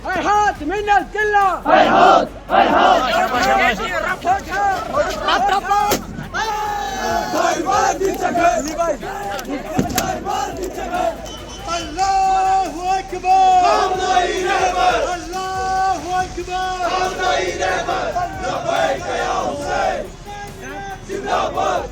هيهات من القلة هيهات هيهات الله أكبر الله أكبر لبيك يا حسين زنداباد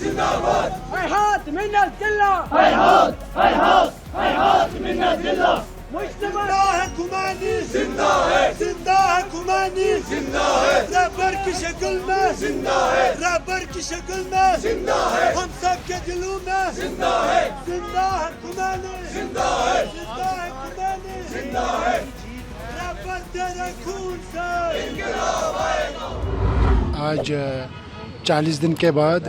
زنداباد هيهات من القلة هيهات هيهات هيهات من الذلة مجتمع حکومانی زندہ ہے زندہ حکومانی زندہ ہے رہبر کی شکل میں زندہ ہے رہبر کی شکل میں زندہ ہے ہم سب کے دلوں میں زندہ ہے زندہ حکومانی زندہ ہے زندہ حکومانی زندہ ہے رہبر تیرے خون سے آج 40 دن کے بعد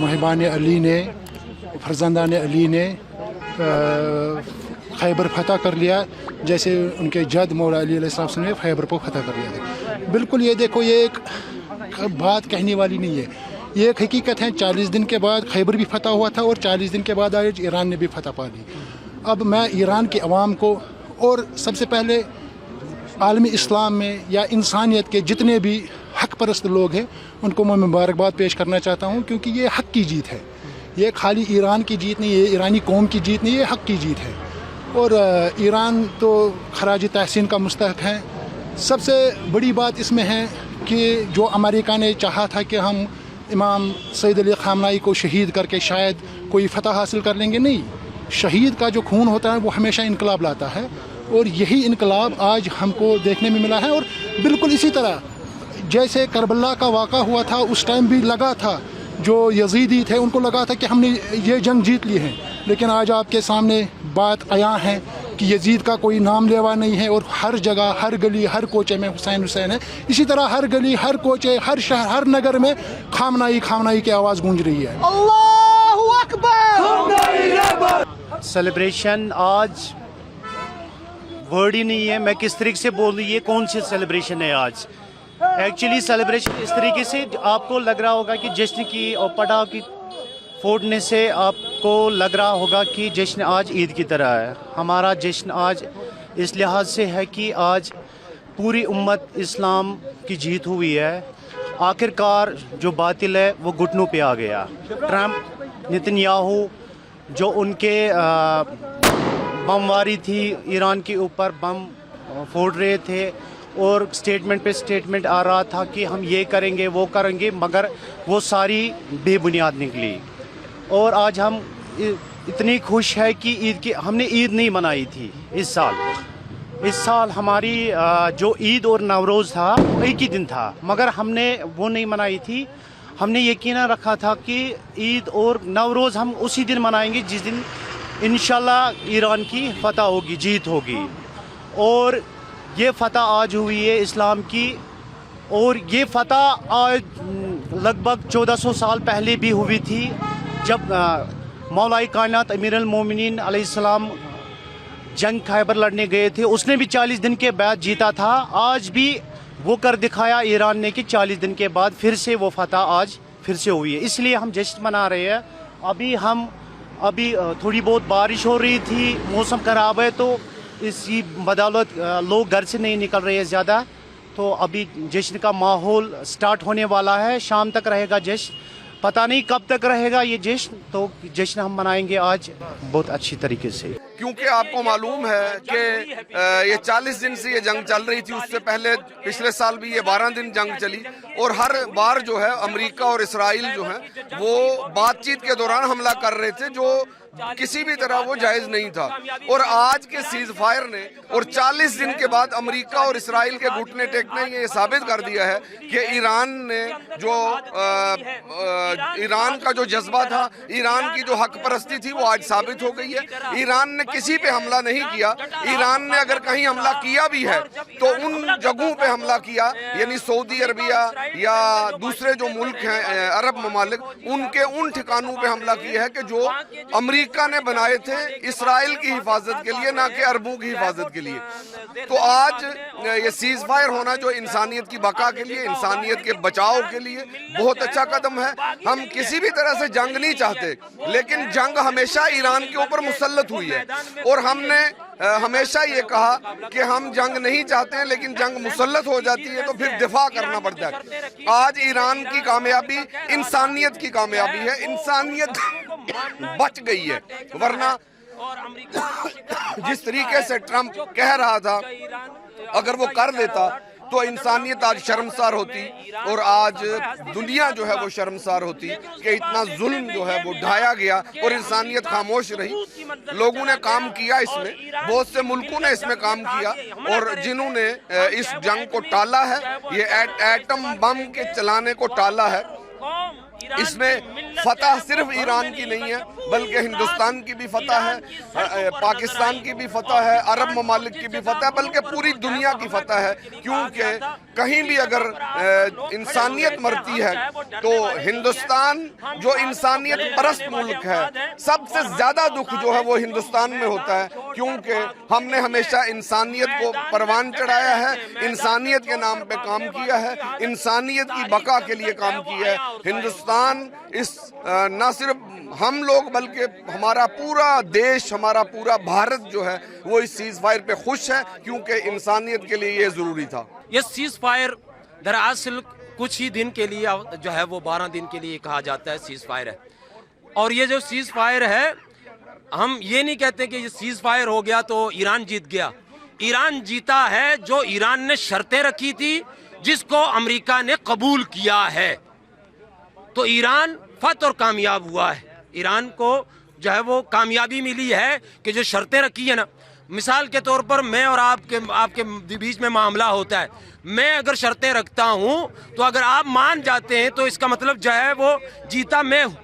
محبان علی نے فرزندان علی نے خیبر فتح کر لیا، جیسے ان کے جد مولا علی علیہ السلام نے خیبر کو فتح کر لیا تھا۔ بالکل یہ دیکھو، یہ ایک بات کہنے والی نہیں ہے، یہ ایک حقیقت ہے۔ 40 دن کے بعد خیبر بھی فتح ہوا تھا اور 40 دن کے بعد آج ایران نے بھی فتح پا لی۔ اب میں ایران کے عوام کو اور سب سے پہلے عالمی اسلام میں یا انسانیت کے جتنے بھی حق پرست لوگ ہیں ان کو میں مبارکباد پیش کرنا چاہتا ہوں، کیونکہ یہ حق کی جیت ہے، یہ خالی ایران کی جیت نہیں، یہ ایرانی قوم کی جیت نہیں، یہ حق کی جیت ہے۔ اور ایران تو خراج تحسین کا مستحق ہے۔ سب سے بڑی بات اس میں ہے کہ جو امریکہ نے چاہا تھا کہ ہم امام سید علی خامنائی کو شہید کر کے شاید کوئی فتح حاصل کر لیں گے، نہیں، شہید کا جو خون ہوتا ہے وہ ہمیشہ انقلاب لاتا ہے، اور یہی انقلاب آج ہم کو دیکھنے میں ملا ہے۔ اور بالکل اسی طرح جیسے کربلا کا واقعہ ہوا تھا، اس ٹائم بھی لگا تھا، جو یزیدی تھے ان کو لگا تھا کہ ہم نے یہ جنگ جیت لی ہے، لیکن آج آپ کے سامنے بات عیاں ہے کہ یزید کا کوئی نام لیوا نہیں ہے، اور ہر جگہ، ہر گلی، ہر کوچے میں حسین حسین ہے۔ اسی طرح ہر گلی، ہر کوچے، ہر شہر، ہر نگر میں خامنائی خامنائی کی آواز گونج رہی ہے۔ اللہ اکبر سیلیبریشن آج ورڈ ہی نہیں ہے، میں کس طریقے سے بولوں یہ کون سی سیلیبریشن ہے آج۔ ایکچولی سیلیبریشن اس طریقے سے آپ کو لگ رہا ہوگا کہ جشن کی اور پٹاخوں کی پھوڑنے سے آپ کو لگ رہا ہوگا کہ جشن آج عید کی طرح ہے۔ ہمارا جشن آج اس لحاظ سے ہے کہ آج پوری امت اسلام کی جیت ہوئی ہے، آخر کار جو باطل ہے وہ گھٹنوں پہ آ گیا۔ ٹرمپ، نتن یاہو جو ان کے بمواری تھی، ایران کے اوپر بم پھوڑ رہے تھے اور سٹیٹمنٹ پہ سٹیٹمنٹ آ رہا تھا کہ ہم یہ کریں گے وہ کریں گے، مگر وہ ساری بے بنیاد نکلی۔ اور آج ہم اتنی خوش ہے کہ ہم نے عید نہیں منائی تھی اس سال ہماری جو عید اور نوروز تھا وہ ایک ہی دن تھا، مگر ہم نے وہ نہیں منائی تھی۔ ہم نے یقینا رکھا تھا کہ عید اور نوروز ہم اسی دن منائیں گے جس دن انشاءاللہ ایران کی فتح ہوگی، جیت ہوگی۔ اور یہ فتح آج ہوئی ہے اسلام کی، اور یہ فتح آج لگ بھگ 1400 سال پہلے بھی ہوئی تھی، جب مولا کائنات امیر المومنین علیہ السلام جنگ خیبر لڑنے گئے تھے، اس نے بھی 40 دن کے بعد جیتا تھا۔ آج بھی وہ کر دکھایا ایران نے کہ 40 دن کے بعد پھر سے وہ فتح آج پھر سے ہوئی ہے، اس لیے ہم جشن منا رہے ہیں۔ ابھی تھوڑی بہت بارش ہو رہی تھی، موسم خراب ہے، تو اسی بدولت لوگ گھر سے نہیں نکل رہے ہیں زیادہ، تو ابھی جشن کا ماحول سٹارٹ ہونے والا ہے، شام تک رہے گا جشن، پتہ نہیں کب تک رہے گا یہ جشن، تو جشن ہم منائیں گے آج بہت اچھی طریقے سے۔ کیونکہ آپ کو معلوم ہے کہ یہ 40 دن سے یہ جنگ چل رہی تھی، اس سے پہلے پچھلے سال بھی یہ 12 دن جنگ چلی، اور ہر بار جو ہے امریکہ اور اسرائیل جو ہیں وہ بات چیت کے دوران حملہ کر رہے تھے، جو کسی بھی طرح وہ جائز نہیں تھا۔ اور آج کے سیز فائر نے اور 40 دن کے بعد امریکہ اور اسرائیل کے گھٹنے ٹیکنے یہ ثابت کر دیا ہے کہ ایران نے جو ایران کا جو جذبہ تھا، ایران کی جو حق پرستی تھی، وہ آج ثابت ہو گئی ہے۔ ایران نے کسی پہ حملہ نہیں کیا، ایران نے اگر کہیں حملہ کیا بھی ہے تو ان جگہوں پہ حملہ کیا، یعنی سعودی عربیہ یا دوسرے جو ملک ہیں عرب ممالک، ان کے ان ٹھکانوں پہ حملہ کیا ہے کہ جو امریکہ نے بنائے تھے اسرائیل کی حفاظت کے لیے، نہ کہ عربوں کی حفاظت کے لیے۔ تو آج یہ سیز فائر ہونا جو انسانیت کی بقا کے لیے، انسانیت کے بچاؤ کے لیے بہت اچھا قدم ہے، ہم کسی بھی طرح سے جنگ نہیں چاہتے، لیکن جنگ ہمیشہ ایران کے اوپر مسلط ہوئی ہے، اور ہم نے ہمیشہ یہ کہا کہ ہم جنگ نہیں چاہتے ہیں، لیکن جنگ مسلط ہو جاتی ہے تو پھر دفاع کرنا پڑتا ہے۔ آج ایران کی کامیابی انسانیت کی کامیابی ہے، انسانیت بچ گئی ہے، ورنہ جس طریقے سے ٹرمپ کہہ رہا تھا اگر وہ کر دیتا تو انسانیت آج شرمسار ہوتی، اور آج دنیا جو ہے وہ شرمسار ہوتی کہ اتنا ظلم جو ہے وہ ڈھایا گیا اور انسانیت خاموش رہی۔ لوگوں نے کام کیا، اس میں بہت سے ملکوں نے اس میں کام کیا، اور جنہوں نے اس جنگ کو ٹالا ہے، یہ ایٹم بم کے چلانے کو ٹالا ہے، اس میں فتح صرف ایران کی نہیں ہے بلکہ ہندوستان کی بھی فتح ہے، پاکستان کی بھی فتح ہے، عرب ممالک کی بھی فتح ہے، بلکہ پوری دنیا کی فتح ہے، کیونکہ کہیں بھی اگر انسانیت مرتی ہے تو ہندوستان جو انسانیت پرست ملک ہے، سب سے زیادہ دکھ جو ہے وہ ہندوستان میں ہوتا ہے، کیونکہ ہم نے ہمیشہ انسانیت کو پروان چڑھایا ہے، انسانیت کے نام پہ کام کیا ہے، انسانیت کی بقا کے لیے کام کیا ہے۔ ہندوستان نہ صرف ہم لوگ بلکہ ہمارا پورا دیش، ہمارا پورا بھارت جو ہے وہ اس سیز فائر پہ خوش ہے، کیونکہ انسانیت کے لیے یہ ضروری تھا۔ یہ سیز فائر دراصل کچھ ہی دن کے لیے جو ہے وہ 12 دن کے لیے کہا جاتا ہے سیز فائر ہے، اور یہ جو سیز فائر ہے ہم یہ نہیں کہتے کہ یہ سیز فائر ہو گیا تو ایران جیت گیا۔ ایران جیتا ہے جو ایران نے شرطیں رکھی تھی، جس کو امریکہ نے قبول کیا ہے، تو ایران فتح اور کامیاب ہوا ہے۔ ایران کو جو ہے وہ کامیابی ملی ہے کہ جو شرطیں رکھی ہیں نا، مثال کے طور پر میں اور آپ کے بیچ میں معاملہ ہوتا ہے، میں اگر شرطیں رکھتا ہوں تو اگر آپ مان جاتے ہیں تو اس کا مطلب جو ہے وہ جیتا میں ہوں،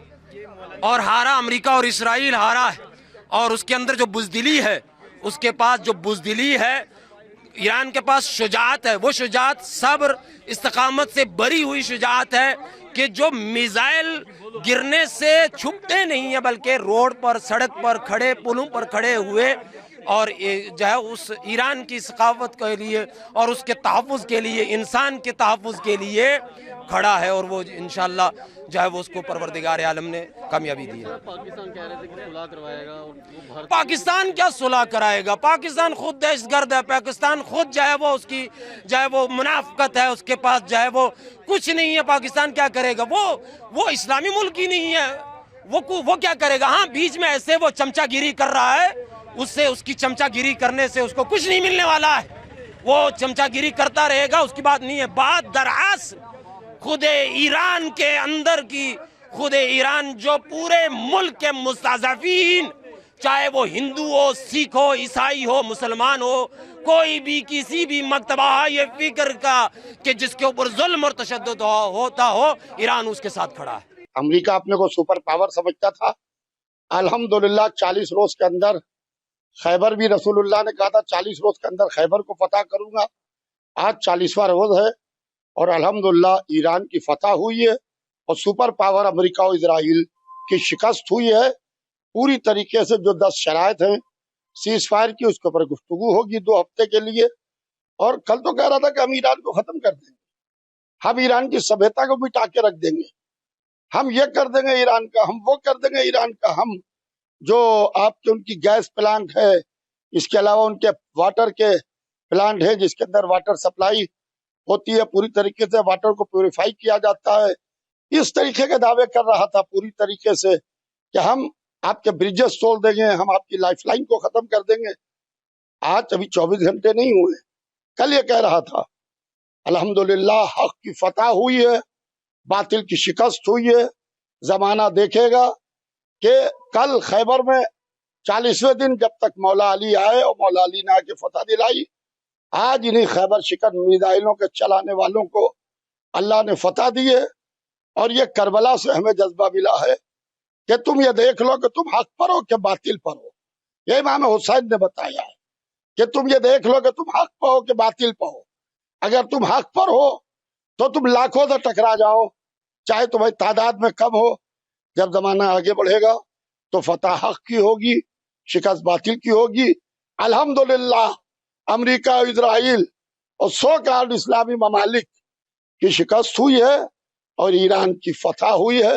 اور ہارا امریکہ اور اسرائیل ہارا ہے، اور اس کے اندر جو بزدلی ہے، اس کے پاس جو بزدلی ہے، ایران کے پاس شجاعت ہے، وہ شجاعت صبر استقامت سے بری ہوئی شجاعت ہے کہ جو میزائل گرنے سے چھپتے نہیں ہیں بلکہ روڈ پر، سڑک پر کھڑے، پلوں پر کھڑے ہوئے، اور جو ہے اس ایران کی ثقافت کے لیے اور اس کے تحفظ کے لیے، انسان کے تحفظ کے لیے کھڑا ہے، اور وہ انشاءاللہ جو ہے وہ اس کو پروردگار عالم نے کامیابی دی ہے۔ پاکستان کہہ رہے تھے کہ صلح کروائے گا، اور وہ بھارت پاکستان کیا صلح کرائے گا؟ پاکستان خود دہشت گرد ہے، پاکستان خود جو ہے وہ اس کی جو ہے وہ منافقت ہے، اس کے پاس جو ہے وہ کچھ نہیں ہے۔ پاکستان کیا کرے گا؟ وہ اسلامی ملک ہی نہیں ہے، وہ کیا کرے گا؟ ہاں بیچ میں ایسے وہ چمچہ گیری کر رہا ہے، اس کی چمچہ گیری کرنے سے اس کو کچھ نہیں ملنے والا ہے، وہ چمچہ گیری کرتا رہے گا، اس کی بات نہیں ہے۔ بات دراصل خود ایران کے اندر کی، خود ایران جو پورے ملک کے مستضعفین، چاہے وہ ہندو ہو، سکھ ہو، عیسائی ہو، مسلمان ہو، کوئی بھی کسی بھی مکتبہ یہ فکر کا کہ جس کے اوپر ظلم اور تشدد ہوتا ہو، ایران اس کے ساتھ کھڑا ہے۔ امریکہ اپنے کو سپر پاور سمجھتا تھا، الحمدللہ 40 روز کے اندر خیبر بھی رسول اللہ نے کہا تھا 40 روز کے اندر خیبر کو فتح کروں گا، آج 40واں روز ہے، اور الحمدللہ ایران کی فتح ہوئی ہے، اور سپر پاور امریکہ اور اسرائیل کی شکست ہوئی ہے۔ پوری طریقے سے جو 10 شرائط ہیں سیز فائر کی، اس کے اوپر گفتگو ہوگی 2 ہفتے کے لیے، اور کل تو کہہ رہا تھا کہ ہم ایران کو ختم کر دیں گے، ہم ایران کی سبھیتا کو مٹا کے رکھ دیں گے، ہم یہ کر دیں گے ایران کا، ہم وہ کر دیں گے ایران کا، ہم جو آپ کے ان کی گیس پلانٹ ہے، اس کے علاوہ ان کے واٹر کے پلانٹ ہے جس کے اندر واٹر سپلائی ہوتی ہے، پوری طریقے سے واٹر کو پیوریفائی کیا جاتا ہے، اس طریقے کے دعوے کر رہا تھا پوری طریقے سے کہ ہم آپ کے بریجز توڑ دیں گے، ہم آپ کی لائف لائن کو ختم کر دیں گے۔ آج ابھی 24 گھنٹے نہیں ہوئے، کل یہ کہہ رہا تھا۔ الحمدللہ حق کی فتح ہوئی ہے، باطل کی شکست ہوئی ہے۔ زمانہ دیکھے گا کہ کل خیبر میں 40ویں دن جب تک مولا علی آئے اور مولا علی نے آ کے فتح دلائی، آج انہیں خیبر شکن میزائلوں کے چلانے والوں کو اللہ نے فتح دی ہے، اور یہ کربلا سے ہمیں جذبہ ملا ہے کہ تم یہ دیکھ لو کہ تم حق پر ہو کہ باطل پر ہو۔ یہ امام حسین نے بتایا ہے کہ تم یہ دیکھ لو کہ تم حق پر ہو کہ باطل پر ہو۔ اگر تم حق پر ہو تو تم لاکھوں سے ٹکرا جاؤ، چاہے تمہیں تعداد میں کم ہو۔ جب زمانہ آگے بڑھے گا تو فتح حق کی ہوگی، شکست باطل کی ہوگی۔ الحمدللہ امریکہ، اسرائیل اور 100 کارڈ اسلامی ممالک کی شکست ہوئی ہے، اور ایران کی فتح ہوئی ہے۔